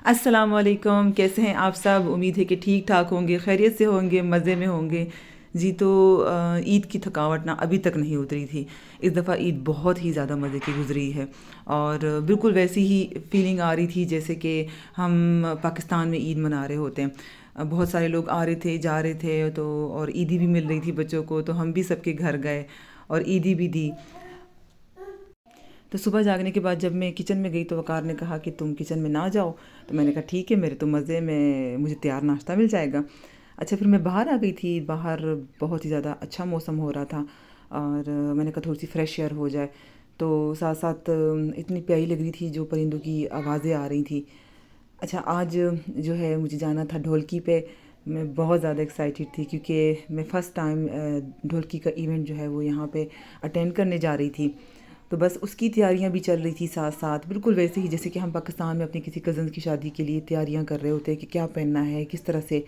अस्सलाम वालेकुम। कैसे हैं आप सब? उम्मीद है कि ठीक ठाक होंगे, खैरियत से होंगे, मज़े में होंगे। जी तो ईद की थकावट ना अभी तक नहीं उतरी थी। इस दफ़ा ईद बहुत ही ज़्यादा मज़े की गुजरी है और बिल्कुल वैसी ही फीलिंग आ रही थी जैसे कि हम पाकिस्तान में ईद मना रहे होते हैं। बहुत सारे लोग आ रहे थे, जा रहे थे, तो और ईदी भी मिल रही थी बच्चों को, तो हम भी सबके घर गए और ईदी भी दी। तो सुबह जागने के बाद जब मैं किचन में गई तो वकार ने कहा कि तुम किचन में ना जाओ। तो मैंने कहा ठीक है, मेरे तो मज़े में मुझे तैयार नाश्ता मिल जाएगा। अच्छा, फिर मैं बाहर आ गई थी। बाहर बहुत ही ज़्यादा अच्छा मौसम हो रहा था और मैंने कहा थोड़ी सी फ्रेश एयर हो जाए। तो साथ साथ इतनी प्यारी लग रही थी, जो परिंदों की आवाज़ें आ रही थी। अच्छा, आज जो है मुझे जाना था ढोलकी पे। मैं बहुत ज़्यादा एक्साइटेड थी क्योंकि मैं फ़र्स्ट टाइम ढोलकी का इवेंट जो है वो यहाँ पे अटेंड करने जा रही थी। तो बस उसकी तैयारियां भी चल रही थी साथ साथ, बिल्कुल वैसे ही जैसे कि हम पाकिस्तान में अपनी किसी कज़न की शादी के लिए तैयारियां कर रहे होते हैं कि क्या पहनना है, किस तरह से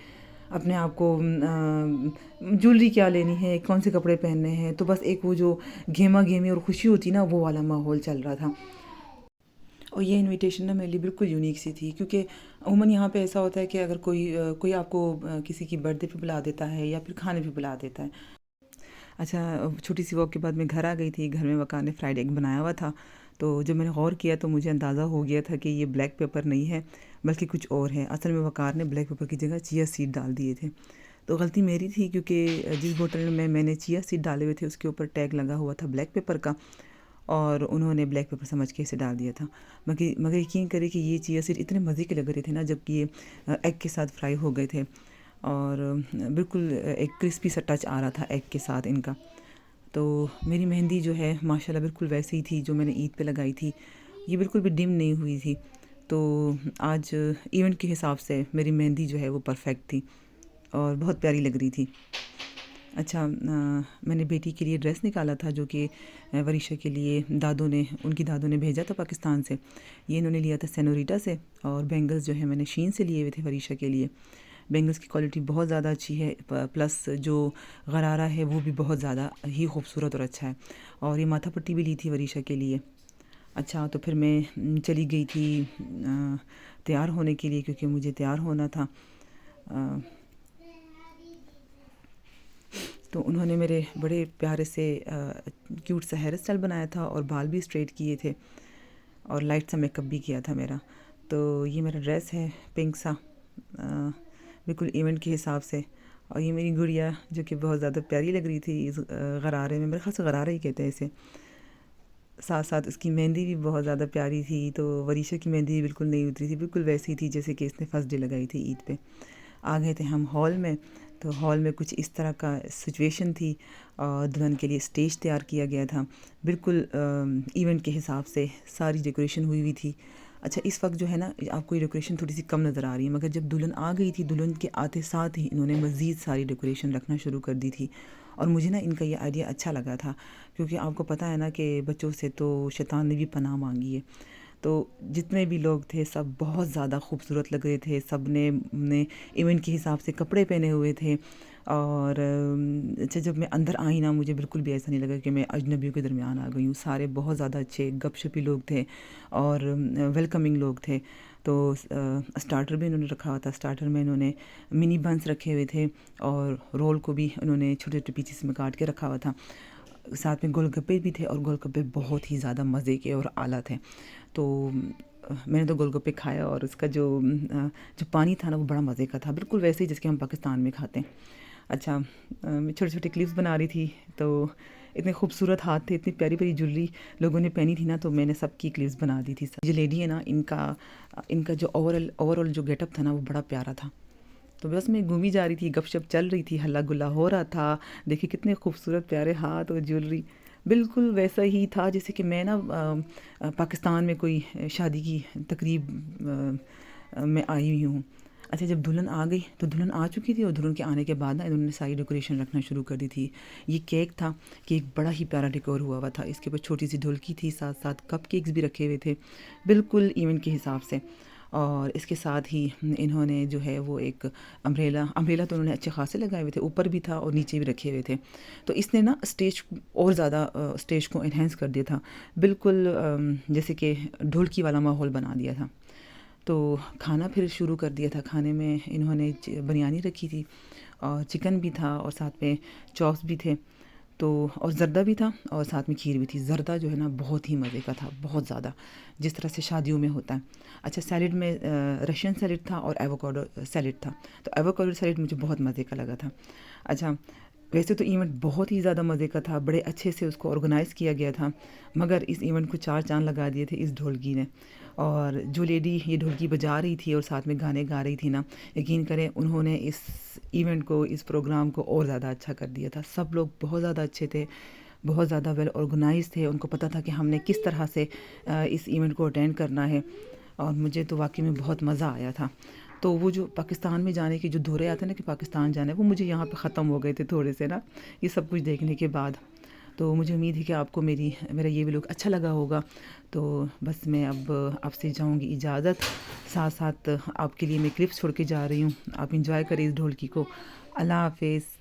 अपने आप को ज्वेलरी क्या लेनी है, कौन से कपड़े पहनने हैं। तो बस एक वो जो घेमा घेमी और खुशी होती ना, वो वाला माहौल चल रहा था। और ये इनविटेशन ना मेरे लिए बिल्कुल यूनिक सी थी क्योंकि अमूमन यहाँ पे ऐसा होता है कि अगर कोई आपको किसी की बर्थडे पे बुला देता है या फिर खाने पे बुला देता है। अच्छा, छोटी सी वॉक के बाद मैं घर आ गई थी। घर में वक़ार ने फ्राइड एग बनाया हुआ था। तो जब मैंने गौर किया तो मुझे अंदाज़ा हो गया था कि ये ब्लैक पेपर नहीं है, बल्कि कुछ और है। असल में वक़ार ने ब्लैक पेपर की जगह चिया सीड डाल दिए थे। तो गलती मेरी थी क्योंकि जिस बोतल में मैंने चिया सीड डाले हुए थे उसके ऊपर टैग लगा हुआ था ब्लैक पेपर का, और उन्होंने ब्लैक पेपर समझ के इसे डाल दिया था। मगर मगर यकीन करें कि ये चिया सीड इतने मज़े के लग रहे थे ना, जबकि ये एग के साथ फ्राई हो गए थे और बिल्कुल एक क्रिस्पी सा टच आ रहा था एग के साथ इनका। तो मेरी मेहंदी जो है माशाल्लाह बिल्कुल वैसे ही थी जो मैंने ईद पे लगाई थी। ये बिल्कुल भी डिम नहीं हुई थी। तो आज इवेंट के हिसाब से मेरी मेहंदी जो है वो परफेक्ट थी और बहुत प्यारी लग रही थी। अच्छा, मैंने बेटी के लिए ड्रेस निकाला था जो कि वरीशा के लिए उनकी दादों ने भेजा था पाकिस्तान से। ये इन्होंने लिया था सेनोरिटा से, और बैंगल्स जो है मैंने शीन से लिए हुए थे वरीशा के लिए। बैंगल्स की क्वालिटी बहुत ज़्यादा अच्छी है, प्लस जो गरारा है वो भी बहुत ज़्यादा ही खूबसूरत और अच्छा है। और ये माथा पट्टी भी ली थी वरीशा के लिए। अच्छा, तो फिर मैं चली गई थी तैयार होने के लिए क्योंकि मुझे तैयार होना था। अ, तो उन्होंने मेरे बड़े प्यारे से क्यूट सा हेयर स्टाइल बनाया था और बाल भी स्ट्रेट किए थे और लाइट सा मेकअप भी किया था मेरा। तो ये मेरा ड्रेस है पिंक सा, बिल्कुल इवेंट के हिसाब से। और ये मेरी गुड़िया जो कि बहुत ज़्यादा प्यारी लग रही थी इस गरारे में, मेरे ख़्याल से गरारा ही कहते हैं इसे। साथ साथ उसकी मेहंदी भी बहुत ज़्यादा प्यारी थी। तो वरीशा की मेहंदी भी बिल्कुल नहीं उतरी थी, बिल्कुल वैसी थी जैसे कि इसने फर्स्ट डे लगाई थी ईद पे। आ गए थे हम हॉल में। तो हॉल में कुछ इस तरह का सिचुएशन थी और दुल्हन के लिए स्टेज तैयार किया गया था, बिल्कुल इवेंट के हिसाब से सारी डेकोरेशन हुई हुई थी। अच्छा, इस वक्त जो है ना आपको ये डेकोरेशन थोड़ी सी कम नज़र आ रही है, मगर जब दुल्हन आ गई थी, दुल्हन के आते साथ ही इन्होंने मज़ीद सारी डेकोरेशन रखना शुरू कर दी थी। और मुझे ना इनका ये आइडिया अच्छा लगा था क्योंकि आपको पता है ना कि बच्चों से तो शैतान ने भी पनाह मांगी है। तो जितने भी लोग थे सब बहुत ज़्यादा खूबसूरत लग रहे थे। सब ने इवेंट के हिसाब से कपड़े पहने हुए थे। और अच्छा, जब मैं अंदर आई ना मुझे बिल्कुल भी ऐसा नहीं लगा कि मैं अजनबियों के दरमियान आ गई हूँ। सारे बहुत ज़्यादा अच्छे गपशपी लोग थे और वेलकमिंग लोग थे। तो स्टार्टर भी इन्होंने रखा हुआ था। स्टार्टर में इन्होंने मिनी बंस रखे हुए थे और रोल को भी इन्होंने छोटे छोटे पीसेस में काट के रखा हुआ था। साथ में गोलगप्पे भी थे और गोलगप्पे बहुत ही ज़्यादा मज़े के और आला थे। तो मैंने तो गोलगप्पे खाया और उसका जो पानी था ना वो बड़ा मज़े का था, बिल्कुल वैसे ही जैसे हम पाकिस्तान में खाते हैं। अच्छा, मैं छोटे छोटे क्लिप्स बना रही थी। तो इतने खूबसूरत हाथ थे, इतनी प्यारी प्यारी ज्वेलरी लोगों ने पहनी थी ना, तो मैंने सबकी क्लिप्स बना दी थी। जो लेडी है ना, इनका इनका जो ओवरऑल जो गेटअप था ना वो बड़ा प्यारा था। तो बस मैं घूमी जा रही थी, गपशप चल रही थी, हल्ला गुल्ला हो रहा था। देखिए कितने खूबसूरत प्यारे हाथ और ज्वेलरी, बिल्कुल वैसा ही था जैसे कि मैं ना पाकिस्तान में कोई शादी की तकरीब में आई हुई हूँ। अच्छा, जब दुल्हन आ गई तो दुल्हन आ चुकी थी और दुल्हन के आने के बाद ना इन्होंने सारी डेकोरेशन रखना शुरू कर दी थी। ये केक था, केक बड़ा ही प्यारा डेकोर हुआ हुआ था। इसके ऊपर छोटी सी ढोलकी थी, साथ साथ कप केक्स भी रखे हुए थे, बिल्कुल इवेंट के हिसाब से। और इसके साथ ही इन्होंने जो है वो एक अम्ब्रेला अम्ब्रेला तो उन्होंने अच्छे खासे लगाए हुए थे, ऊपर भी था और नीचे भी रखे हुए थे। तो इसने ना स्टेज और ज़्यादा स्टेज को एनहेंस कर दिया था, बिल्कुल जैसे कि ढोलकी वाला माहौल बना दिया था। तो खाना फिर शुरू कर दिया था। खाने में इन्होंने बिरयानी रखी थी और चिकन भी था और साथ में चॉप्स भी थे, तो और ज़र्दा भी था और साथ में खीर भी थी। ज़र्दा जो है ना बहुत ही मज़े का था, बहुत ज़्यादा, जिस तरह से शादियों में होता है। अच्छा, सैलेड में रशियन सैलेड था और एवोकाडो सैलेड था। तो एवोकाडो सैलेड मुझे बहुत मज़े का लगा था। अच्छा, वैसे तो इवेंट बहुत ही ज़्यादा मज़े का था, बड़े अच्छे से उसको ऑर्गेनाइज़ किया गया था, मगर इस इवेंट को 4 चाँद लगा दिए थे इस ढोलकी ने। और जो लेडी ये ढोलकी बजा रही थी और साथ में गाने गा रही थी ना, यकीन करें उन्होंने इस इवेंट को, इस प्रोग्राम को और ज़्यादा अच्छा कर दिया था। सब लोग बहुत ज़्यादा अच्छे थे, बहुत ज़्यादा वेल ऑर्गेनाइज थे। उनको पता था कि हमने किस तरह से इस इवेंट को अटेंड करना है, और मुझे तो वाकई में बहुत मज़ा आया था। तो वो जो पाकिस्तान में जाने के जो दौरे आते हैं ना कि पाकिस्तान जाना है, वो मुझे यहाँ पे ख़त्म हो गए थे थोड़े से ना, ये सब कुछ देखने के बाद। तो मुझे उम्मीद है कि आपको मेरा ये व्लॉग अच्छा लगा होगा। तो बस मैं अब आपसे जाऊंगी इजाज़त, साथ साथ आपके लिए मैं क्लिप्स छोड़ के जा रही हूँ। आप इंजॉय करें इस ढोलकी को। अल्लाह हाफिज़।